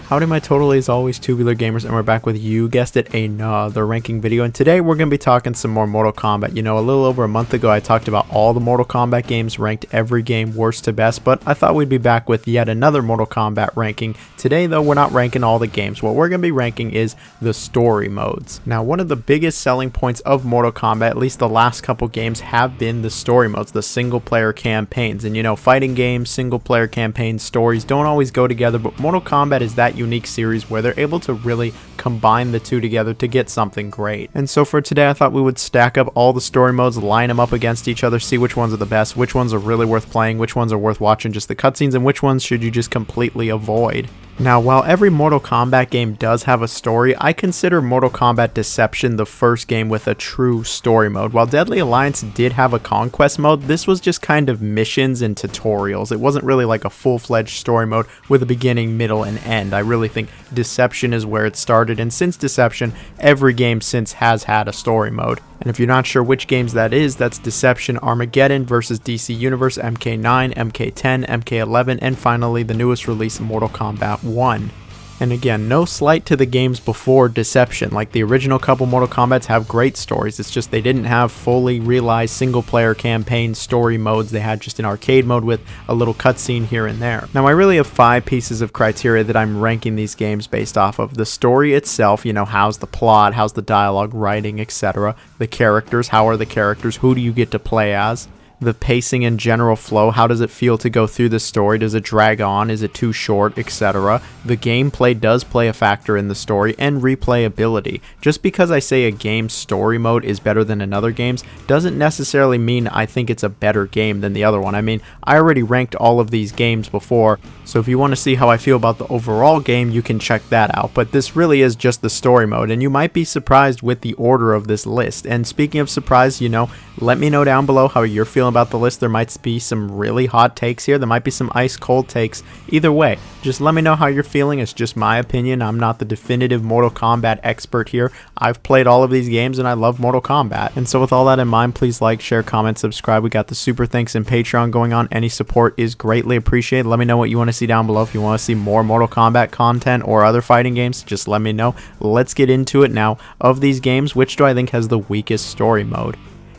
Howdy my totally as always tubular gamers, and we're back with, you guessed it, another ranking video. And today we're going to be talking some more Mortal Kombat. You know, a little over a month ago I talked about all the Mortal Kombat games, ranked every game worst to best, but I thought we'd be back with yet another Mortal Kombat ranking. Today though, we're not ranking all the games. What we're going to be ranking is the story modes. Now, one of the biggest selling points of Mortal Kombat, at least the last couple games, have been the story modes, the single player campaigns. And you know, fighting games, single player campaigns, stories don't always go together, but Mortal Kombat is that unique series where they're able to really combine the two together to get something great. And so for today I thought we would stack up all the story modes, line them up against each other, see which ones are the best, which ones are really worth playing, which ones are worth watching just the cutscenes, and which ones should you just completely avoid. Now, while every Mortal Kombat game does have a story, I consider Mortal Kombat Deception the first game with a true story mode. While Deadly Alliance did have a conquest mode, this was just kind of missions and tutorials. It wasn't really like a full-fledged story mode with a beginning, middle, and end. I really think Deception is where it started, and since Deception, every game since has had a story mode. And if you're not sure which games that is, that's Deception, Armageddon versus DC Universe, MK9, MK10, MK11, and finally the newest release, Mortal Kombat 1. And again, no slight to the games before Deception. Like, the original couple Mortal Kombats have great stories. It's just they didn't have fully realized single player campaign story modes. They had just an arcade mode with a little cutscene here and there. Now, I really have 5 pieces of criteria that I'm ranking these games based off of. The story itself, you know, how's the plot, how's the dialogue, writing, etc. The characters, how are the characters, who do you get to play as? The pacing and general flow, how does it feel to go through the story? Does it drag on? Is it too short? Etc. The gameplay does play a factor in the story, and replayability. Just because I say a game's story mode is better than another game's doesn't necessarily mean I think it's a better game than the other one. I mean, I already ranked all of these games before, so if you want to see how I feel about the overall game, you can check that out. But this really is just the story mode, and you might be surprised with the order of this list. And speaking of surprise, you know, let me know down below how you're feeling about the list. There might be some really hot takes here. There might be some ice cold takes. Either way, just let me know how you're feeling. It's just my opinion. I'm not the definitive Mortal Kombat expert here. I've played all of these games and I love Mortal Kombat. And so with all that in mind, please like, share, comment, subscribe. We got the super thanks and Patreon going on. Any support is greatly appreciated. Let me know what you want to see down below. If you want to see more Mortal Kombat content or other fighting games, just let me know. Let's get into it now. Of these games, which do I think has the weakest story mode?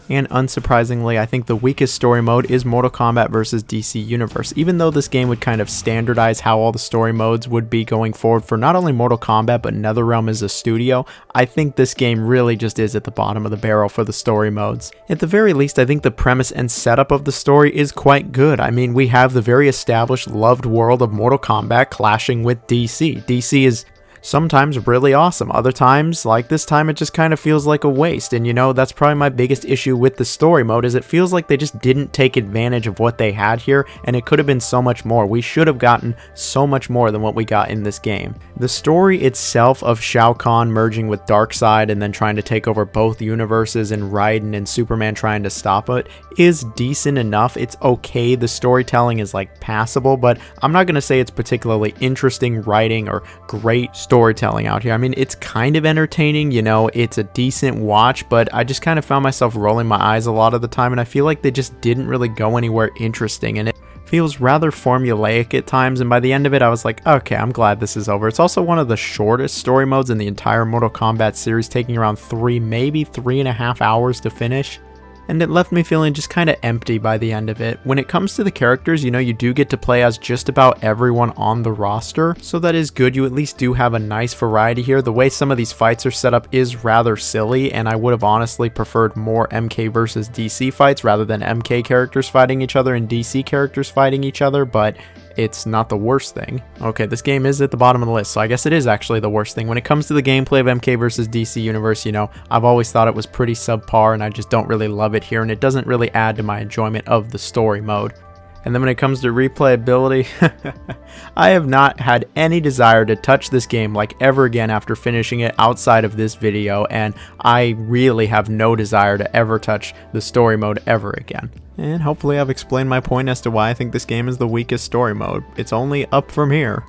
And unsurprisingly, I think the weakest story mode is Mortal Kombat vs. DC Universe. Even though this game would kind of standardize how all the story modes would be going forward for not only Mortal Kombat but NetherRealm as a studio, I think this game really just is at the bottom of the barrel for the story modes. At the very least, I think the premise and setup of the story is quite good. I mean, we have the very established, loved world of Mortal Kombat clashing with DC. DC is sometimes really awesome. Other times, like this time, it just kind of feels like a waste. And you know, that's probably my biggest issue with the story mode, is it feels like they just didn't take advantage of what they had here, and it could have been so much more. We should have gotten so much more than what we got in this game. The story itself of Shao Kahn merging with Darkseid and then trying to take over both universes, and Raiden and Superman trying to stop it, is decent enough. It's okay. The storytelling is like passable, but I'm not going to say it's particularly interesting writing or great storytelling out here. I mean, it's kind of entertaining, you know, it's a decent watch, but I just kind of found myself rolling my eyes a lot of the time, and I feel like they just didn't really go anywhere interesting, and it feels rather formulaic at times, and by the end of it I was like, okay, I'm glad this is over. It's also one of the shortest story modes in the entire Mortal Kombat series, taking around 3, maybe 3.5 hours to finish. And it left me feeling just kind of empty by the end of it. When it comes to the characters, you know, you do get to play as just about everyone on the roster, so that is good. You at least do have a nice variety here. The way some of these fights are set up is rather silly, and I would have honestly preferred more MK versus DC fights rather than MK characters fighting each other and DC characters fighting each other, but it's not the worst thing. Okay, this game is at the bottom of the list, so I guess it is actually the worst thing. When it comes to the gameplay of MK vs. DC Universe, you know, I've always thought it was pretty subpar, and I just don't really love it here, and it doesn't really add to my enjoyment of the story mode. And then when it comes to replayability, I have not had any desire to touch this game like ever again after finishing it outside of this video, and I really have no desire to ever touch the story mode ever again. And hopefully I've explained my point as to why I think this game is the weakest story mode. It's only up from here.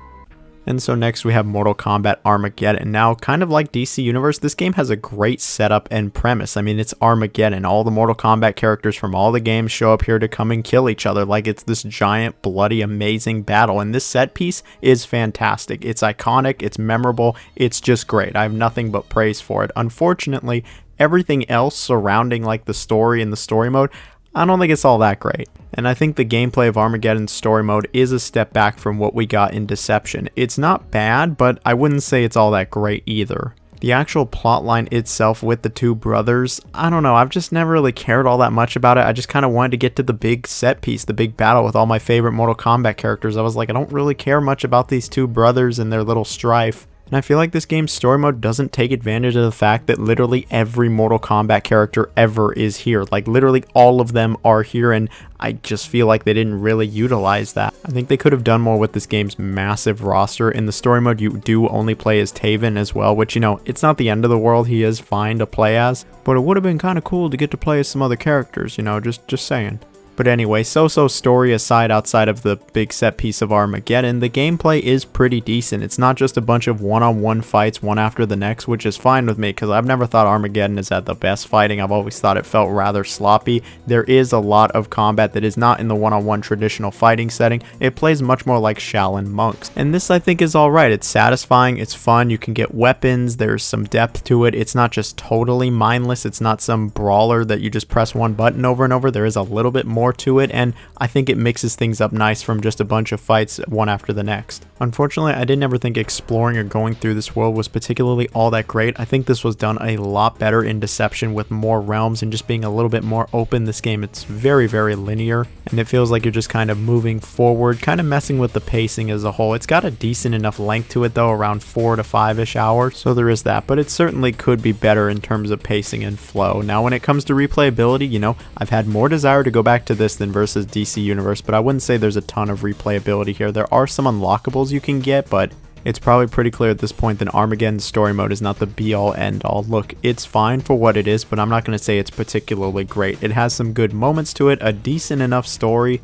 And so next we have Mortal Kombat Armageddon. Now, kind of like DC Universe, this game has a great setup and premise. I mean, it's Armageddon. All the Mortal Kombat characters from all the games show up here to come and kill each other. Like, it's this giant, bloody, amazing battle. And this set piece is fantastic. It's iconic, it's memorable, it's just great. I have nothing but praise for it. Unfortunately, everything else surrounding like the story and the story mode, I don't think it's all that great. And I think the gameplay of Armageddon's story mode is a step back from what we got in Deception. It's not bad, but I wouldn't say it's all that great either. The actual plotline itself with the two brothers, I don't know, I've just never really cared all that much about it. I just kind of wanted to get to the big set piece, the big battle with all my favorite Mortal Kombat characters. I was like, I don't really care much about these two brothers and their little strife. And I feel like this game's story mode doesn't take advantage of the fact that literally every Mortal Kombat character ever is here. Like, literally all of them are here, and I just feel like they didn't really utilize that. I think they could have done more with this game's massive roster. In the story mode, you do only play as Taven as well, which, you know, it's not the end of the world. He is fine to play as, but it would have been kind of cool to get to play as some other characters, you know, just saying. But anyway, story aside, outside of the big set piece of Armageddon, the gameplay is pretty decent. It's not just a bunch of one-on-one fights one after the next, which is fine with me because I've never thought Armageddon is at the best fighting. I've always thought it felt rather sloppy. There is a lot of combat that is not in the one-on-one traditional fighting setting. It plays much more like Shaolin monks. And this, I think, is alright. It's satisfying, it's fun, you can get weapons, there's some depth to it. It's not just totally mindless. It's not some brawler that you just press one button over and over. There is a little bit more to it, and I think it mixes things up nice from just a bunch of fights one after the next. Unfortunately, I didn't ever think exploring or going through this world was particularly all that great. I think this was done a lot better in Deception with more realms and just being a little bit more open. This game, it's very, very linear, and it feels like you're just kind of moving forward, kind of messing with the pacing as a whole. It's got a decent enough length to it though, around 4 to 5-ish hours, so there is that, but it certainly could be better in terms of pacing and flow. Now, when it comes to replayability, you know, I've had more desire to go back to this than versus DC Universe, but I wouldn't say there's a ton of replayability here. There are some unlockables you can get, but it's probably pretty clear at this point that Armageddon's story mode is not the be-all end-all. Look, it's fine for what it is, but I'm not going to say it's particularly great. It has some good moments to it, a decent enough story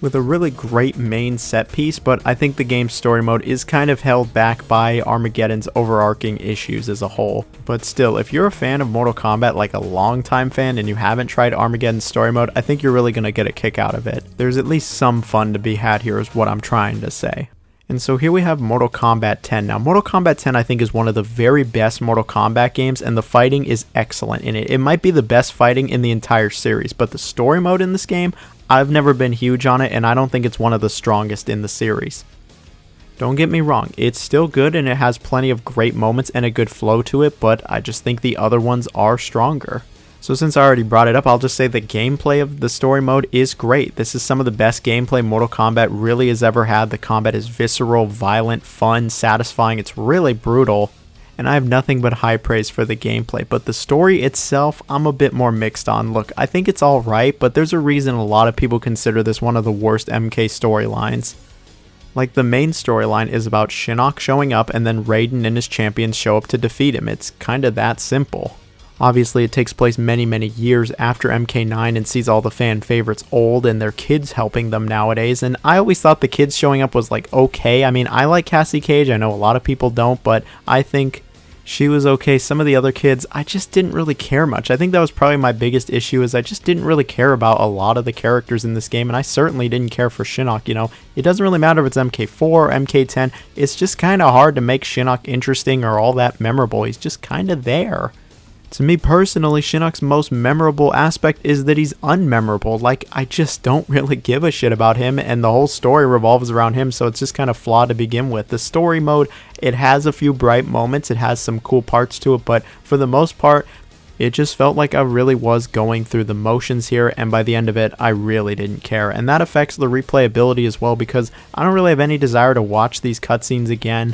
with a really great main set piece, but I think the game's story mode is kind of held back by Armageddon's overarching issues as a whole. But still, if you're a fan of Mortal Kombat, like a longtime fan, and you haven't tried Armageddon's story mode, I think you're really going to get a kick out of it. There's at least some fun to be had here is what I'm trying to say. And so here we have Mortal Kombat 10. Now, Mortal Kombat 10 I think is one of the very best Mortal Kombat games, and the fighting is excellent in it. It might be the best fighting in the entire series, but the story mode in this game, I've never been huge on it, and I don't think it's one of the strongest in the series. Don't get me wrong, it's still good and it has plenty of great moments and a good flow to it, but I just think the other ones are stronger. So since I already brought it up, I'll just say the gameplay of the story mode is great. This is some of the best gameplay Mortal Kombat really has ever had. The combat is visceral, violent, fun, satisfying. It's really brutal, and I have nothing but high praise for the gameplay. But the story itself, I'm a bit more mixed on. Look, I think it's alright, but there's a reason a lot of people consider this one of the worst MK storylines. Like, the main storyline is about Shinnok showing up and then Raiden and his champions show up to defeat him. It's kinda that simple. Obviously, it takes place many, many years after MK9 and sees all the fan favorites old and their kids helping them nowadays. And I always thought the kids showing up was like okay. I mean, I like Cassie Cage. I know a lot of people don't, but I think she was okay. Some of the other kids, I just didn't really care much. I think that was probably my biggest issue, is I just didn't really care about a lot of the characters in this game, and I certainly didn't care for Shinnok. You know, it doesn't really matter if it's MK4 or MK10. It's just kind of hard to make Shinnok interesting or all that memorable. He's just kind of there. To me personally, Shinnok's most memorable aspect is that he's unmemorable. Like, I just don't really give a shit about him, and the whole story revolves around him, so it's just kind of flawed to begin with. The story mode, it has a few bright moments, it has some cool parts to it, but for the most part, it just felt like I really was going through the motions here, and by the end of it, I really didn't care. And that affects the replayability as well, because I don't really have any desire to watch these cutscenes again,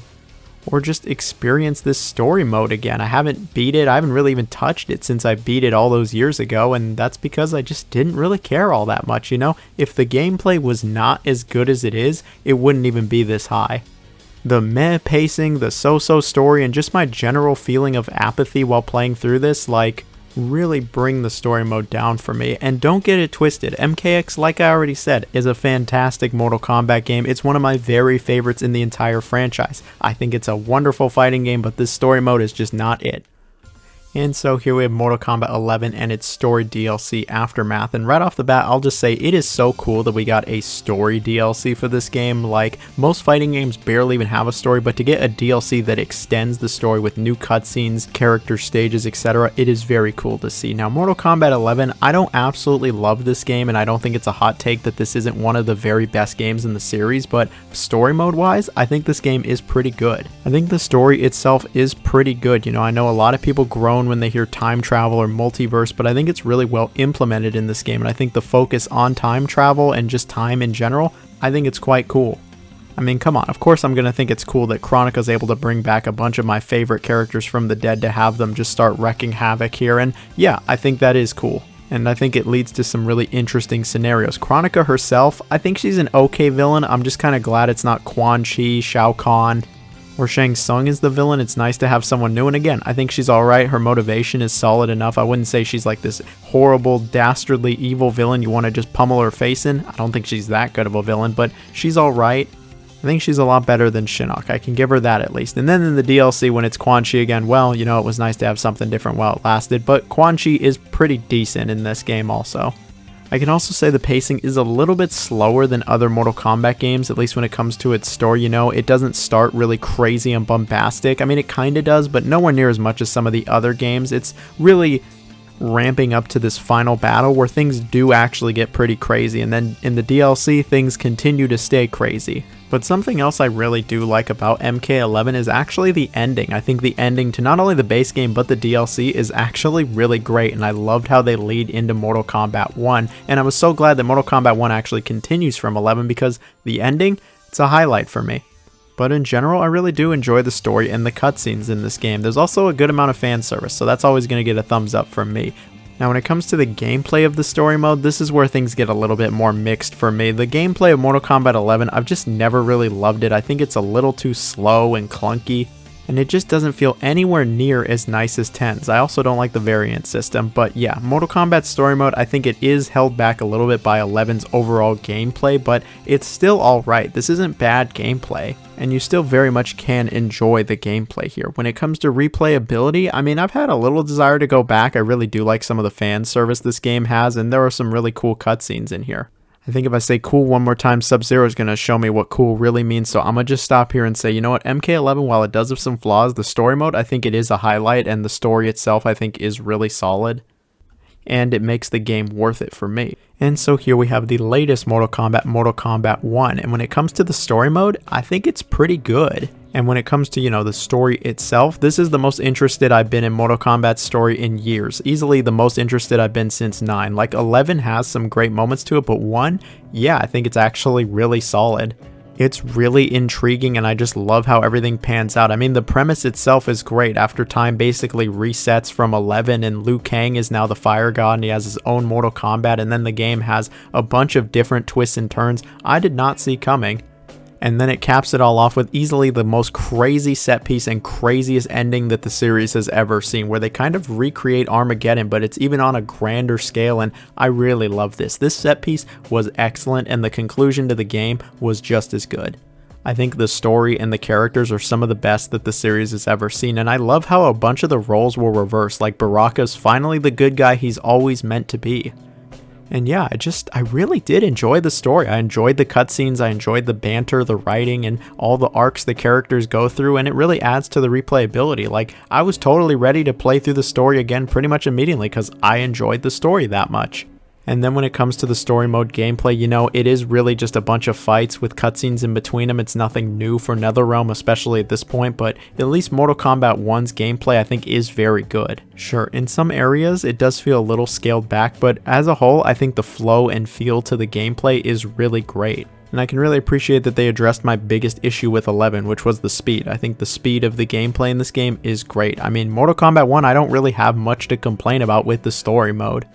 or just experience this story mode again. I haven't beat it. I haven't really even touched it since I beat it all those years ago, and that's because I just didn't really care all that much, you know? If the gameplay was not as good as it is, it wouldn't even be this high. The meh pacing, the so-so story, and just my general feeling of apathy while playing through this, like, really bring the story mode down for me. And don't get it twisted, MKX, like I already said, is a fantastic Mortal Kombat game. It's one of my very favorites in the entire franchise. I think it's a wonderful fighting game, but this story mode is just not it. And so here we have Mortal Kombat 11 and its story DLC Aftermath, and right off the bat I'll just say it is so cool that we got a story DLC for this game. Like, most fighting games barely even have a story, but to get a DLC that extends the story with new cutscenes, character stages, etc., it is very cool to see. Now, Mortal Kombat 11, I don't absolutely love this game, and I don't think it's a hot take that this isn't one of the very best games in the series, but story mode wise, I think this game is pretty good. I think the story itself is pretty good. You know, I know a lot of people groan when they hear time travel or multiverse, but I think it's really well implemented in this game, and I think the focus on time travel and just time in general, I think it's quite cool. I mean, come on, of course I'm gonna think it's cool that Kronika's able to bring back a bunch of my favorite characters from the dead to have them just start wrecking havoc here, and yeah, I think that is cool. And I think it leads to some really interesting scenarios. Kronika herself, I think she's an okay villain. I'm just kind of glad it's not Quan Chi, Shao Kahn, or Shang Tsung is the villain. It's nice to have someone new, and again, I think she's alright. Her motivation is solid enough. I wouldn't say she's like this horrible, dastardly, evil villain you want to just pummel her face in. I don't think she's that good of a villain, but she's alright. I think she's a lot better than Shinnok. I can give her that at least. And then in the DLC, when it's Quan Chi again, well, you know, it was nice to have something different while it lasted, but Quan Chi is pretty decent in this game also. I can also say the pacing is a little bit slower than other Mortal Kombat games, at least when it comes to its story. You know, it doesn't start really crazy and bombastic. I mean, it kind of does, but nowhere near as much as some of the other games. It's really ramping up to this final battle where things do actually get pretty crazy, and then in the DLC, things continue to stay crazy. But something else I really do like about MK11 is actually the ending. I think the ending to not only the base game but the DLC is actually really great, and I loved how they lead into Mortal Kombat 1, and I was so glad that Mortal Kombat 1 actually continues from 11 because the ending, it's a highlight for me. But in general, I really do enjoy the story and the cutscenes in this game. There's also a good amount of fan service, so that's always going to get a thumbs up from me. Now, when it comes to the gameplay of the story mode, this is where things get a little bit more mixed for me. The gameplay of Mortal Kombat 11, I've just never really loved it. I think it's a little too slow and clunky, and it just doesn't feel anywhere near as nice as 10's. I also don't like the variant system, but yeah, Mortal Kombat story mode, I think it is held back a little bit by 11's overall gameplay, but it's still alright. This isn't bad gameplay, and you still very much can enjoy the gameplay here. When it comes to replayability, I mean, I've had a little desire to go back. I really do like some of the fan service this game has, and there are some really cool cutscenes in here. I think if I say cool one more time, Sub-Zero is going to show me what cool really means, so I'm going to just stop here and say, you know what, MK11, while it does have some flaws, the story mode, I think it is a highlight, and the story itself, I think, is really solid, and it makes the game worth it for me. And so here we have the latest Mortal Kombat 1, and when it comes to the story mode, I think it's pretty good. And when it comes to, you know, the story itself, this is the most interested I've been in Mortal Kombat's story in years. Easily the most interested I've been since 9. Like, 11 has some great moments to it, but 1, yeah, I think it's actually really solid. It's really intriguing, and I just love how everything pans out. I mean, the premise itself is great. After time basically resets from 11, and Liu Kang is now the fire god, and he has his own Mortal Kombat, and then the game has a bunch of different twists and turns I did not see coming. And then it caps it all off with easily the most crazy set piece and craziest ending that the series has ever seen, where they kind of recreate Armageddon, but it's even on a grander scale, and I really love this. This set piece was excellent, and the conclusion to the game was just as good. I think the story and the characters are some of the best that the series has ever seen, and I love how a bunch of the roles were reversed, like Baraka's finally the good guy he's always meant to be. And yeah, I really did enjoy the story. I enjoyed the cutscenes, I enjoyed the banter, the writing, and all the arcs the characters go through, and it really adds to the replayability. Like, I was totally ready to play through the story again pretty much immediately because I enjoyed the story that much. And then when it comes to the story mode gameplay, you know, it is really just a bunch of fights with cutscenes in between them. It's nothing new for NetherRealm, especially at this point, but at least Mortal Kombat 1's gameplay I think is very good. Sure, in some areas it does feel a little scaled back, but as a whole I think the flow and feel to the gameplay is really great. And I can really appreciate that they addressed my biggest issue with 11, which was the speed. I think the speed of the gameplay in this game is great. I mean, Mortal Kombat 1, I don't really have much to complain about with the story mode.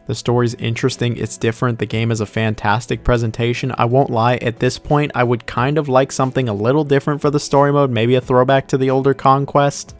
The story's interesting, it's different, the game is a fantastic presentation. I won't lie, at this point I would kind of like something a little different for the story mode, maybe a throwback to the older Conquest.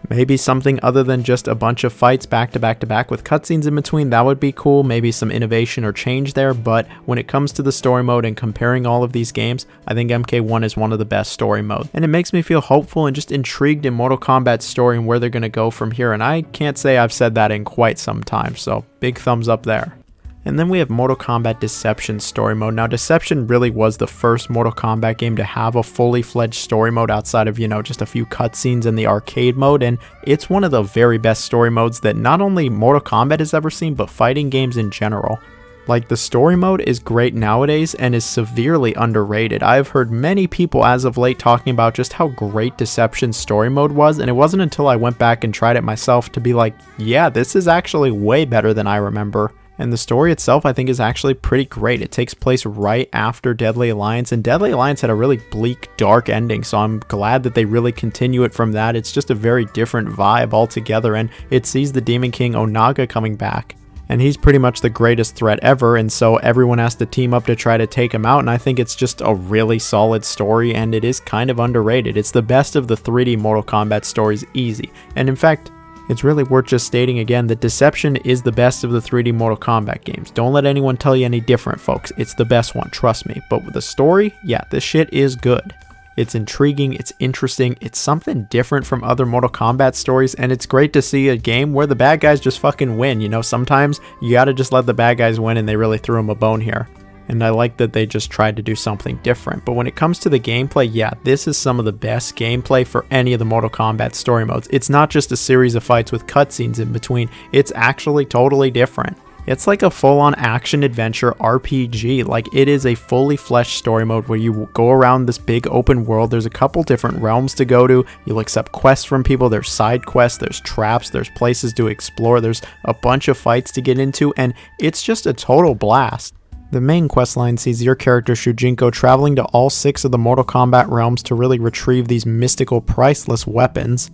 Maybe something other than just a bunch of fights back to back to back with cutscenes in between, that would be cool, maybe some innovation or change there, but when it comes to the story mode and comparing all of these games, I think MK1 is one of the best story modes. And it makes me feel hopeful and just intrigued in Mortal Kombat's story and where they're going to go from here, and I can't say I've said that in quite some time, so big thumbs up there. And then we have Mortal Kombat Deception story mode. Now Deception really was the first Mortal Kombat game to have a fully fledged story mode outside of, just a few cutscenes in the arcade mode, and it's one of the very best story modes that not only Mortal Kombat has ever seen, but fighting games in general. Like, the story mode is great nowadays and is severely underrated. I've heard many people as of late talking about just how great Deception's story mode was, and it wasn't until I went back and tried it myself to be like, yeah, this is actually way better than I remember. And the story itself, I think, is actually pretty great. It takes place right after Deadly Alliance, and Deadly Alliance had a really bleak, dark ending, so I'm glad that they really continue it from that. It's just a very different vibe altogether, and it sees the Demon King Onaga coming back. And he's pretty much the greatest threat ever, and so everyone has to team up to try to take him out, and I think it's just a really solid story, and it is kind of underrated. It's the best of the 3D Mortal Kombat stories, easy. And in fact, it's really worth just stating again that Deception is the best of the 3D Mortal Kombat games. Don't let anyone tell you any different, folks. It's the best one, trust me. But with the story, yeah, this shit is good. It's intriguing, it's interesting, it's something different from other Mortal Kombat stories, and it's great to see a game where the bad guys just fucking win. Sometimes you gotta just let the bad guys win, and they really threw him a bone here. And I like that they just tried to do something different. But when it comes to the gameplay, yeah, this is some of the best gameplay for any of the Mortal Kombat story modes. It's not just a series of fights with cutscenes in between, it's actually totally different. It's like a full-on action-adventure RPG. Like, it is a fully fleshed story mode where you go around this big open world. There's a couple different realms to go to. You'll accept quests from people. There's side quests, there's traps, there's places to explore, there's a bunch of fights to get into, and it's just a total blast. The main questline sees your character Shujinko traveling to all 6 of the Mortal Kombat realms to really retrieve these mystical, priceless weapons.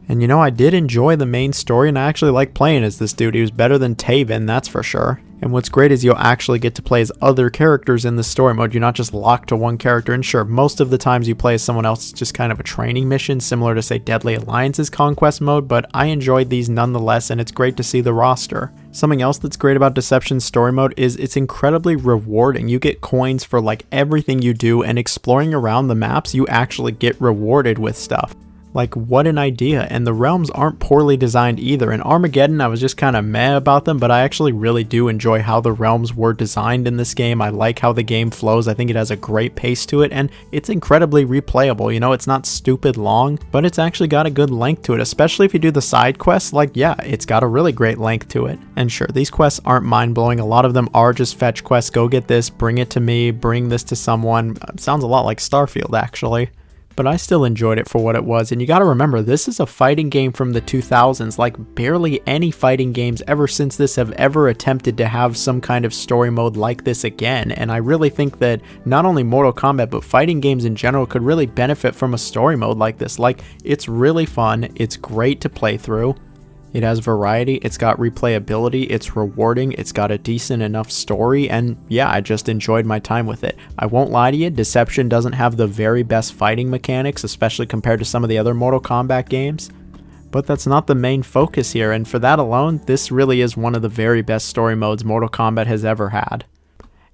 And I did enjoy the main story, and I actually like playing as this dude. He was better than Taven, that's for sure. And what's great is you'll actually get to play as other characters in the story mode. You're not just locked to one character, and sure, most of the times you play as someone else, it's just kind of a training mission, similar to, say, Deadly Alliance's Conquest mode, but I enjoyed these nonetheless, and it's great to see the roster. Something else that's great about Deception's story mode is it's incredibly rewarding. You get coins for like everything you do, and exploring around the maps, you actually get rewarded with stuff. Like, what an idea, and the realms aren't poorly designed either. In Armageddon, I was just kind of meh about them, but I actually really do enjoy how the realms were designed in this game. I like how the game flows. I think it has a great pace to it, and it's incredibly replayable. It's not stupid long, but it's actually got a good length to it, especially if you do the side quests. Like, yeah, it's got a really great length to it. And sure, these quests aren't mind-blowing. A lot of them are just fetch quests. Go get this, bring it to me, bring this to someone. Sounds a lot like Starfield, actually. But I still enjoyed it for what it was, and you gotta remember, this is a fighting game from the 2000s. Like, barely any fighting games ever since this have ever attempted to have some kind of story mode like this again, and I really think that not only Mortal Kombat, but fighting games in general could really benefit from a story mode like this. Like, it's really fun, it's great to play through. It has variety, it's got replayability, it's rewarding, it's got a decent enough story, and yeah, I just enjoyed my time with it. I won't lie to you, Deception doesn't have the very best fighting mechanics, especially compared to some of the other Mortal Kombat games, but that's not the main focus here, and for that alone, this really is one of the very best story modes Mortal Kombat has ever had.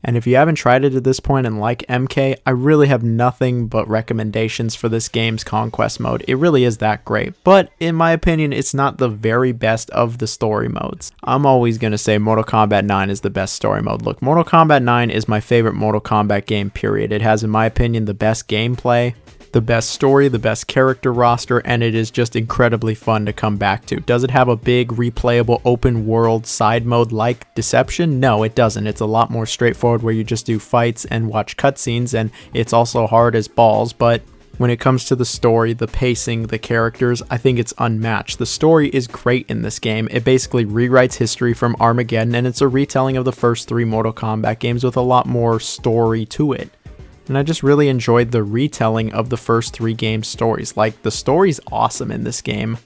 And if you haven't tried it at this point and like MK, I really have nothing but recommendations for this game's Conquest mode. It really is that great, but in my opinion, it's not the very best of the story modes. I'm always going to say Mortal Kombat 9 is the best story mode. Look, Mortal Kombat 9 is my favorite Mortal Kombat game, period. It has, in my opinion, the best gameplay, the best story, the best character roster, and it is just incredibly fun to come back to. Does it have a big, replayable, open world side mode like Deception? No, it doesn't. It's a lot more straightforward where you just do fights and watch cutscenes, and it's also hard as balls, but when it comes to the story, the pacing, the characters, I think it's unmatched. The story is great in this game. It basically rewrites history from Armageddon, and it's a retelling of the first 3 Mortal Kombat games with a lot more story to it. And I just really enjoyed the retelling of the first 3 game stories. Like, the story's awesome in this game,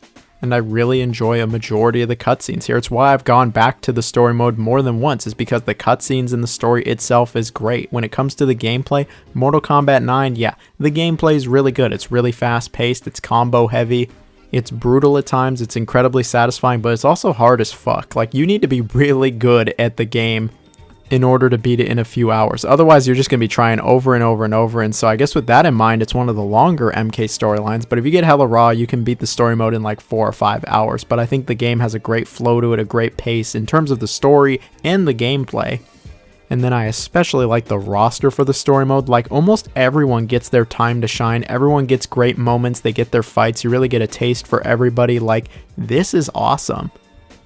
and I really enjoy a majority of the cutscenes here. It's why I've gone back to the story mode more than once, is because the cutscenes and the story itself is great. When it comes to the gameplay, Mortal Kombat 9, yeah, the gameplay is really good. It's really fast paced, it's combo heavy, It's brutal at times, it's incredibly satisfying, but it's also hard as fuck. Like, you need to be really good at the game in order to beat it in a few hours. Otherwise, you're just going to be trying over and over and over. And so I guess with that in mind, it's one of the longer MK storylines. But if you get hella raw, you can beat the story mode in like 4 or 5 hours. But I think the game has a great flow to it, a great pace in terms of the story and the gameplay. And then I especially like the roster for the story mode. Like, almost everyone gets their time to shine. Everyone gets great moments. They get their fights. You really get a taste for everybody. Like, this is awesome.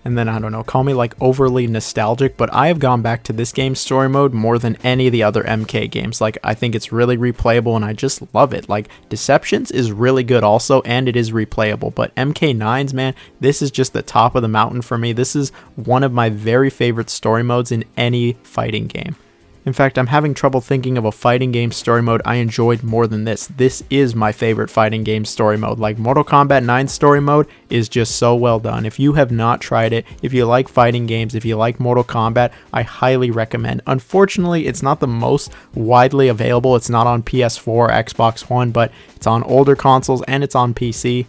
And then, I don't know, call me like overly nostalgic, but I have gone back to this game's story mode more than any of the other MK games. Like, I think it's really replayable and I just love it. Like, Deceptions is really good also, and it is replayable. But MK9's, man, this is just the top of the mountain for me. This is one of my very favorite story modes in any fighting game. In fact, I'm having trouble thinking of a fighting game story mode I enjoyed more than this. This is my favorite fighting game story mode. Like, Mortal Kombat 9 story mode is just so well done. If you have not tried it, if you like fighting games, if you like Mortal Kombat, I highly recommend. Unfortunately, it's not the most widely available. It's not on PS4 or Xbox One, but it's on older consoles and it's on PC.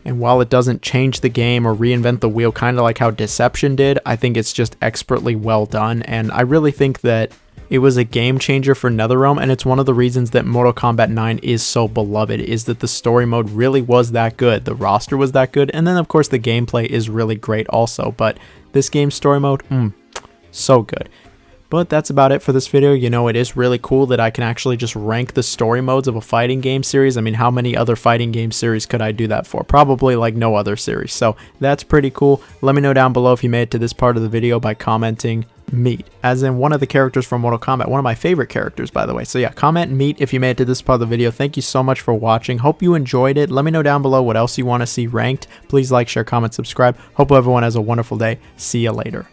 And while it doesn't change the game or reinvent the wheel, kind of like how Deception did, I think it's just expertly well done. And I really think that it was a game changer for NetherRealm, and it's one of the reasons that Mortal Kombat 9 is so beloved, is that the story mode really was that good, the roster was that good, and then of course the gameplay is really great also. But this game's story mode, so good. But that's about it for this video. You know, it is really cool that I can actually just rank the story modes of a fighting game series. I mean, how many other fighting game series could I do that for? Probably like no other series. So that's pretty cool. Let me know down below if you made it to this part of the video by commenting meat, as in one of the characters from Mortal Kombat, one of my favorite characters, by the way. So yeah, comment meat if you made it to this part of the video. Thank you so much for watching. Hope you enjoyed it. Let me know down below what else you want to see ranked. Please like, share, comment, subscribe. Hope everyone has a wonderful day. See you later.